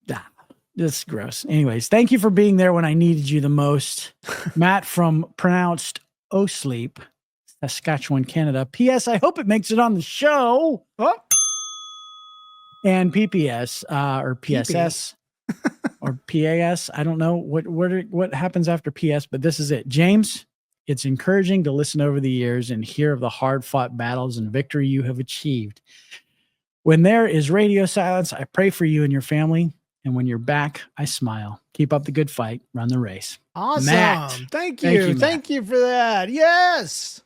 Yeah. This is gross. Anyways, thank you for being there when I needed you the most. Matt from pronounced O'Sleep, Saskatchewan, Canada. P.S. I hope it makes it on the show. Oh. And PPS or PSS or PAS. I don't know what happens after PS, but this is it. James, it's encouraging to listen over the years and hear of the hard-fought battles and victory you have achieved. When there is radio silence, I pray for you and your family. And when you're back, I smile. Keep up the good fight. Run the race. Awesome. Matt. Thank you. Thank you for that. Yes.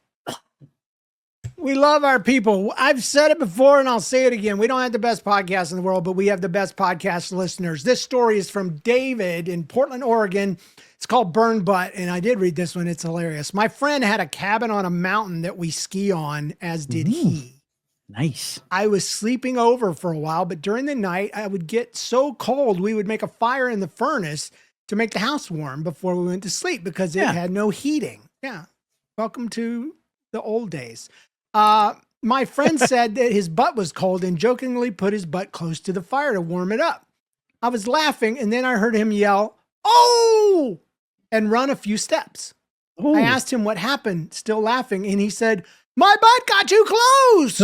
We love our people. I've said it before and I'll say it again. We don't have the best podcast in the world, but we have the best podcast listeners. This story is from David in Portland, Oregon. It's called Burn Butt, and I did read this one. It's hilarious. My friend had a cabin on a mountain that we ski on, as did he. Nice. I was sleeping over for a while, but during the night, I would get so cold, we would make a fire in the furnace to make the house warm before we went to sleep because it had no heating. Yeah. Welcome to the old days. My friend said that his butt was cold and jokingly put his butt close to the fire to warm it up. I was laughing, and then I heard him yell, "Oh!" and run a few steps. Ooh. I asked him what happened, still laughing, and he said, "My butt got too close."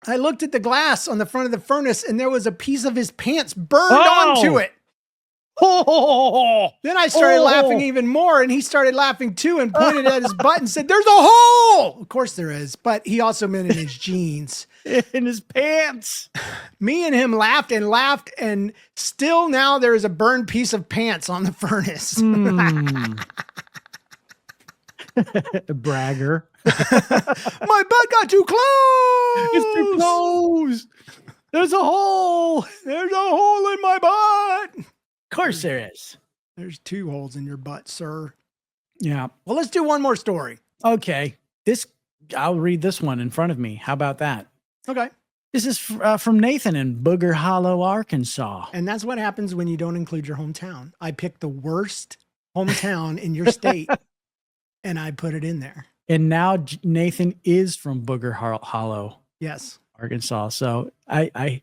I looked at the glass on the front of the furnace, and there was a piece of his pants burned onto it. Then I started laughing even more, and he started laughing too and pointed at his butt and said, "There's a hole." Of course there is, but he also meant in his jeans. In his pants. Me and him laughed, and still now there is a burned piece of pants on the furnace. Bragger. My butt got too close. It's too close. There's a hole. There's a hole in my butt. Of course there is. There's 2 holes in your butt, sir. Yeah. Well, let's do one more story. Okay. I'll read this one in front of me. How about that? Okay. This is from Nathan in Booger Hollow, Arkansas. And that's what happens when you don't include your hometown. I picked the worst hometown in your state, and I put it in there. And now Nathan is from Booger Hollow. Yes. Arkansas. So I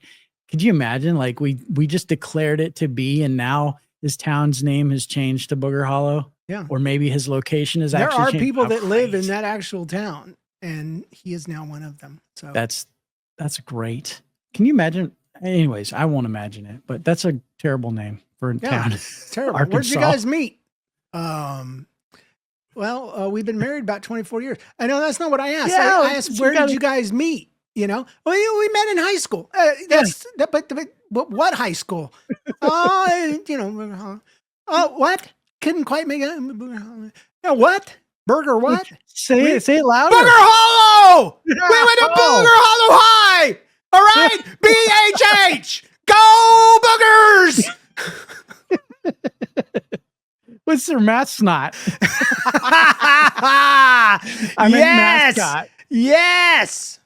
could you imagine, like we just declared it to be, and now his town's name has changed to Booger Hollow? Yeah. Or maybe his location is actually changed. There are people that live in that actual town, and he is now one of them. So that's great. Can you imagine? Anyways, I won't imagine it, but that's a terrible name for a town. It's terrible. Arkansas. Where'd you guys meet? Well, we've been married about 24 years. I know that's not what I asked. Yeah, I asked, where did you guys meet? You know, well, we met in high school. But what high school? What? Couldn't quite make it. What? Burger what? Say it louder. Booger Hollow! We went to Booger Hollow High! All right? BHH! Go Boogers! What's their mascot? Mascot. Yes.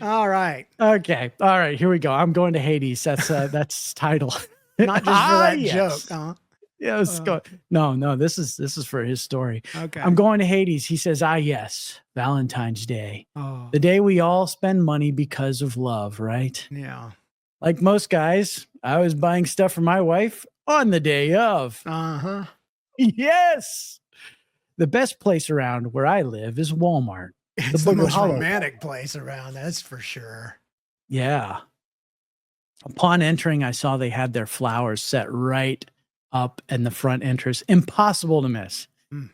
All right. Okay. All right. Here we go. I'm going to Hades. That's title. Not just for that joke. Huh? Yeah. Let's go. No. This is for his story. Okay. I'm going to Hades. He says, yes. Valentine's Day. Oh, The day we all spend money because of love, right? yeah. Like most guys, I was buying stuff for my wife on the day of. Uh-huh. Yes. The best place around where I live is Walmart. It's the Booger most Hollow. romantic place around, that's for sure. Yeah. Upon entering, I saw they had their flowers set right up in the front entrance. Impossible to miss. Mm.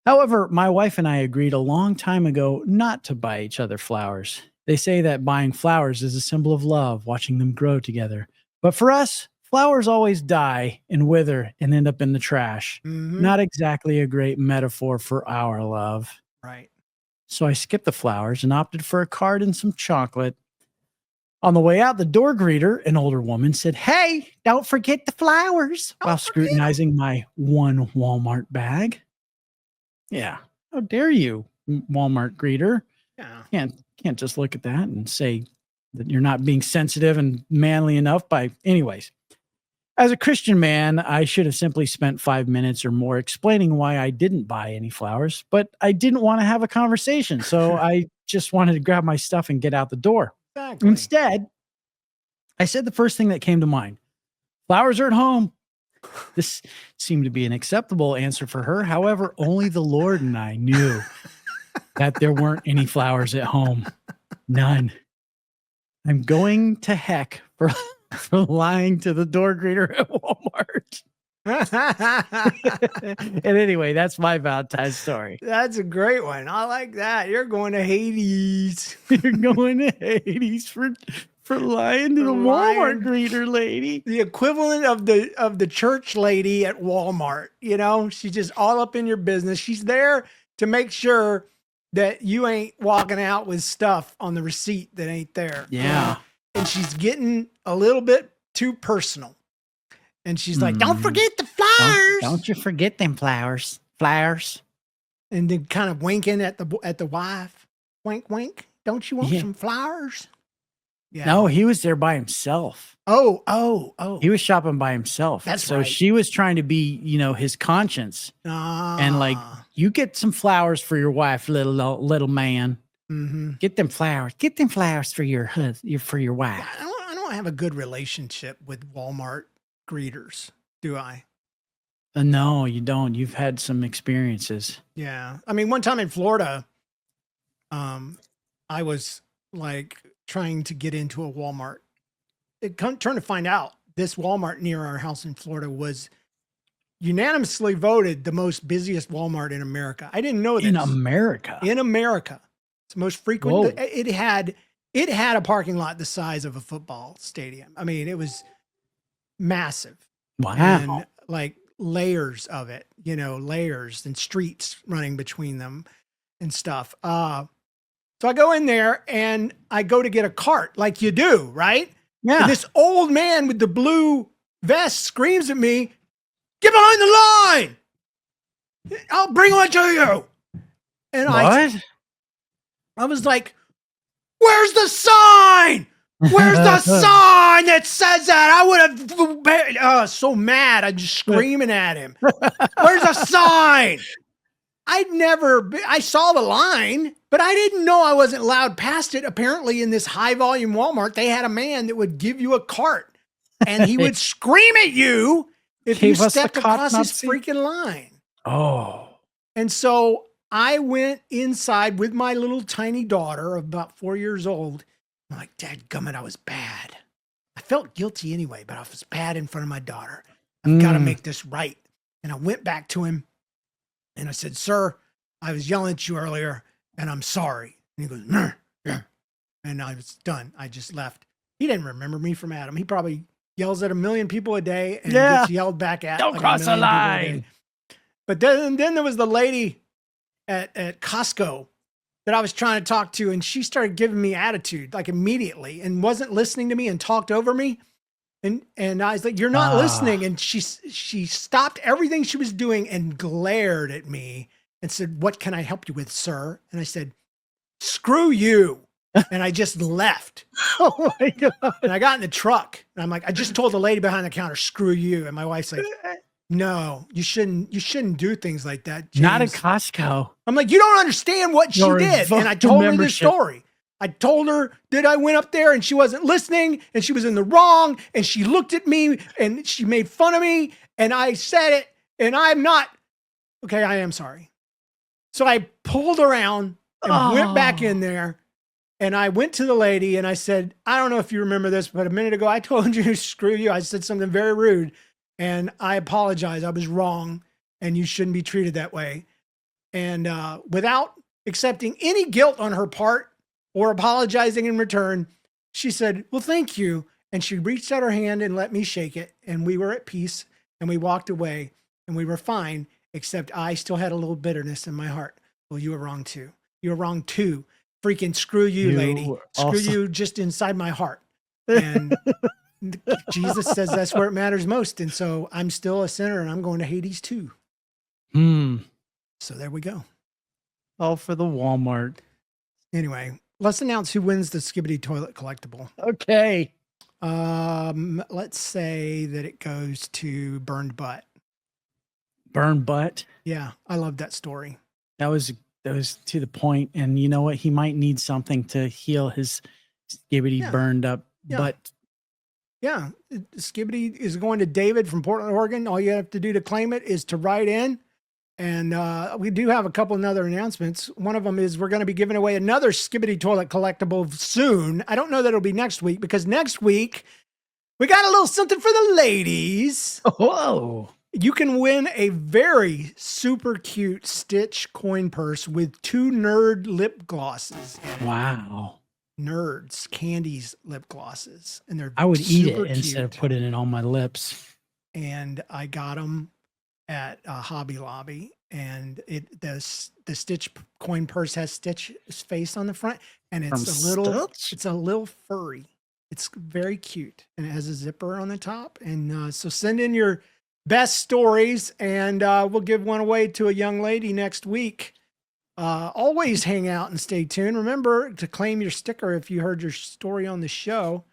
However, my wife and I agreed a long time ago not to buy each other flowers. They say that buying flowers is a symbol of love, watching them grow together. But for us, flowers always die and wither and end up in the trash. Mhm. Not exactly a great metaphor for our love. Right. So I skipped the flowers and opted for a card and some chocolate. On the way out, the door greeter, an older woman, said, "Hey, don't forget the flowers," while scrutinizing my one Walmart bag. Yeah. How dare you, Walmart greeter? Yeah. Can't just look at that and say that you're not being sensitive and manly enough by anyways. As a Christian man, I should have simply spent 5 minutes or more explaining why I didn't buy any flowers, but I didn't want to have a conversation, so I just wanted to grab my stuff and get out the door. Exactly. Instead, I said the first thing that came to mind. Flowers are at home. This seemed to be an acceptable answer for her. However, only the Lord and I knew that there weren't any flowers at home. None. I'm going to heck for lying to the door greeter at Walmart. And anyway, that's my Valentine's story. That's a great one. I like that. You're going to Hades. You're going to Hades for lying to the Walmart greeter lady. The equivalent of the church lady at Walmart. You know, she's just all up in your business. She's there to make sure that you ain't walking out with stuff on the receipt that ain't there. Yeah. And she's getting a little bit too personal. And she's like, "Don't forget the flowers. Don't you forget them flowers. Flowers." And then kind of winking at the wife. Wink, wink. Don't you want some flowers? Yeah. No, he was there by himself. Oh. He was shopping by himself. That's so right. she was trying to be, his conscience. And like, you get some flowers for your wife, little man. Mm-hmm. Get them flowers. Get them flowers for your wife. I don't have a good relationship with Walmart greeters, do I? No, you don't. You've had some experiences. Yeah. I mean, one time in Florida, I was like trying to get into a Walmart. Turned to find out this Walmart near our house in Florida was unanimously voted the most busiest Walmart in America. I didn't know this. In America? In America. It's the most frequent. Whoa. It had a parking lot the size of a football stadium. I mean, it was massive. Wow. And like layers of it, layers and streets running between them and stuff. So I go in there and I go to get a cart like you do, right? Yeah. And this old man with the blue vest screams at me, "Get behind the line! I'll bring one to you." And what? I was like, "Where's the sign? Where's the sign that says that?" I would have so mad. I'm just screaming at him. "Where's the sign?" I saw the line, but I didn't know I wasn't allowed past it. Apparently in this high volume Walmart, they had a man that would give you a cart and he would scream at you if you stepped across his freaking line. Oh. And so I went inside with my little tiny daughter of about 4 years old. I'm like, "Dadgummit, I was bad. I felt guilty anyway, but I was bad in front of my daughter. I've got to make this right." And I went back to him and I said, "Sir, I was yelling at you earlier and I'm sorry." And he goes, "Yeah." And I was done. I just left. He didn't remember me from Adam. He probably yells at a million people a day and gets yelled back at. Don't cross the line. But then there was the lady at Costco that I was trying to talk to, and she started giving me attitude like immediately and wasn't listening to me and talked over me. And I was like, "You're not listening." And she stopped everything she was doing and glared at me and said, "What can I help you with, sir?" And I said, "Screw you." And I just left. Oh my God. And I got in the truck and I'm like, I just told the lady behind the counter, "Screw you." And my wife's like, No, you shouldn't. You shouldn't do things like that, James. Not at Costco. I'm like, you don't understand what she did. And I told her the story. I told her that I went up there and she wasn't listening and she was in the wrong. And she looked at me and she made fun of me. And I said it and I'm not. Okay, I am sorry. So I pulled around and went back in there. And I went to the lady and I said, I don't know if you remember this, but a minute ago I told you, screw you. I said something very rude. And I apologize. I was wrong and you shouldn't be treated that way. And without accepting any guilt on her part or apologizing in return, she said, well, thank you. And she reached out her hand and let me shake it. And we were at peace and we walked away and we were fine, except I still had a little bitterness in my heart. Well, you were wrong too. You were wrong too. Freaking screw you, lady. Screw you just inside my heart. And Jesus says that's where it matters most. And so I'm still a sinner and I'm going to Hades too. So there we go. All for the Walmart. Anyway, let's announce who wins the Skibidi toilet collectible. Okay. Let's say that it goes to Burned Butt. Burned Butt? Yeah, I love that story. That was to the point. And you know what? He might need something to heal his Skibidi burned up butt. Yeah, Skibidi is going to David from Portland, Oregon. All you have to do to claim it is to write in. And we do have a couple of other announcements. One of them is we're going to be giving away another Skibidi toilet collectible soon. I don't know that it'll be next week because next week we got a little something for the ladies. Whoa. You can win a very super cute Stitch coin purse with 2 nerd lip glosses. Wow. Nerds, Candies lip glosses. And they're I would eat it cute. instead of putting it on my lips. And I got them at Hobby Lobby, and the Stitch coin purse has Stitch's face on the front, and it's a little furry. It's very cute, and it has a zipper on the top. And so send in your best stories, and we'll give one away to a young lady next week. Always hang out and stay tuned. Remember to claim your sticker if you heard your story on the show.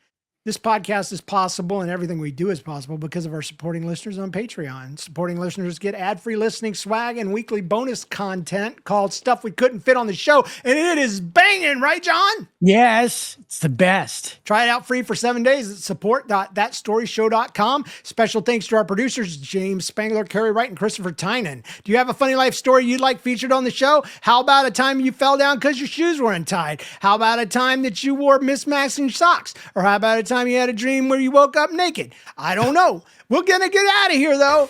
This podcast is possible and everything we do is possible because of our supporting listeners on Patreon. Supporting listeners get ad-free listening swag and weekly bonus content called Stuff We Couldn't Fit on the Show. And it is banging, right, John? Yes, it's the best. Try it out free for 7 days at support.thatstoryshow.com. Special thanks to our producers, James Spangler, Carrie Wright, and Christopher Tynan. Do you have a funny life story you'd like featured on the show? How about a time you fell down because your shoes were untied? How about a time that you wore mismatching socks? Or how about a time you had a dream where you woke up naked? I don't know. We're gonna get out of here though.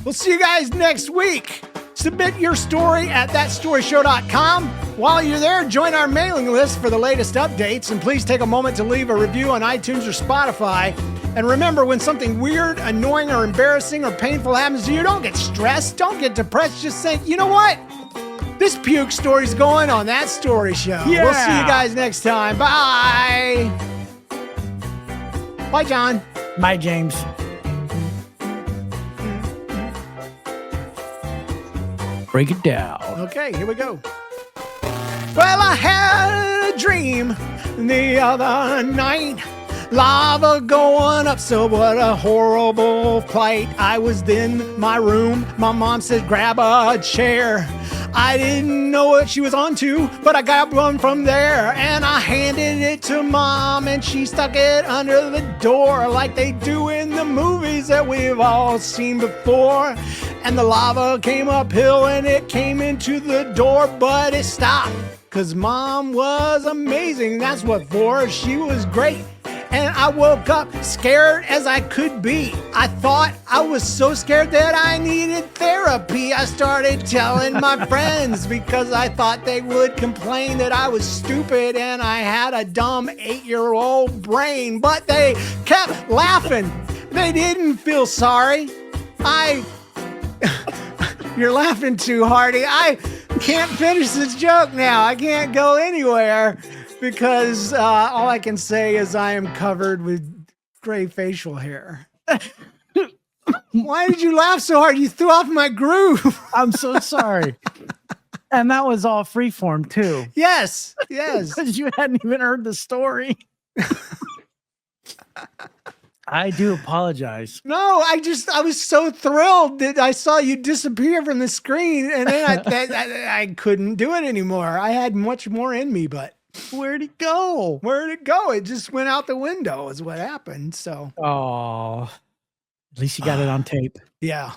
We'll see you guys next week. Submit your story at thatstoryshow.com. While you're there, join our mailing list for the latest updates, and please take a moment to leave a review on iTunes or Spotify. And remember, when something weird, annoying, or embarrassing or painful happens to you, don't get stressed, don't get depressed. Just think, you know what? This puke story's going on That Story Show. Yeah. We'll see you guys next time. Bye. Bye, John. Bye, James. Break it down. Okay, here we go. Well, I had a dream the other night. Lava going up, so what a horrible plight. I was in my room. My mom said, grab a chair. I didn't know what she was onto, but I got one from there, and I handed it to Mom, and she stuck it under the door like they do in the movies that we've all seen before. And the lava came uphill and it came into the door, but it stopped, 'cause Mom was amazing. That's what for. She was great. And I woke up scared as I could be. I thought I was so scared that I needed therapy. I started telling my friends because I thought they would complain that I was stupid and I had a dumb 8-year-old brain. But they kept laughing. They didn't feel sorry. You're laughing too, Hardy. I can't finish this joke now. I can't go anywhere. Because all I can say is I am covered with gray facial hair. Why did you laugh so hard? You threw off my groove. I'm so sorry. And that was all freeform too. Yes, yes. Because you hadn't even heard the story. I do apologize. No, I was so thrilled that I saw you disappear from the screen, and then I couldn't do it anymore. I had much more in me, but where'd it go? Where'd it go? It just went out the window is what happened. So, oh, at least you got it on tape. Yeah.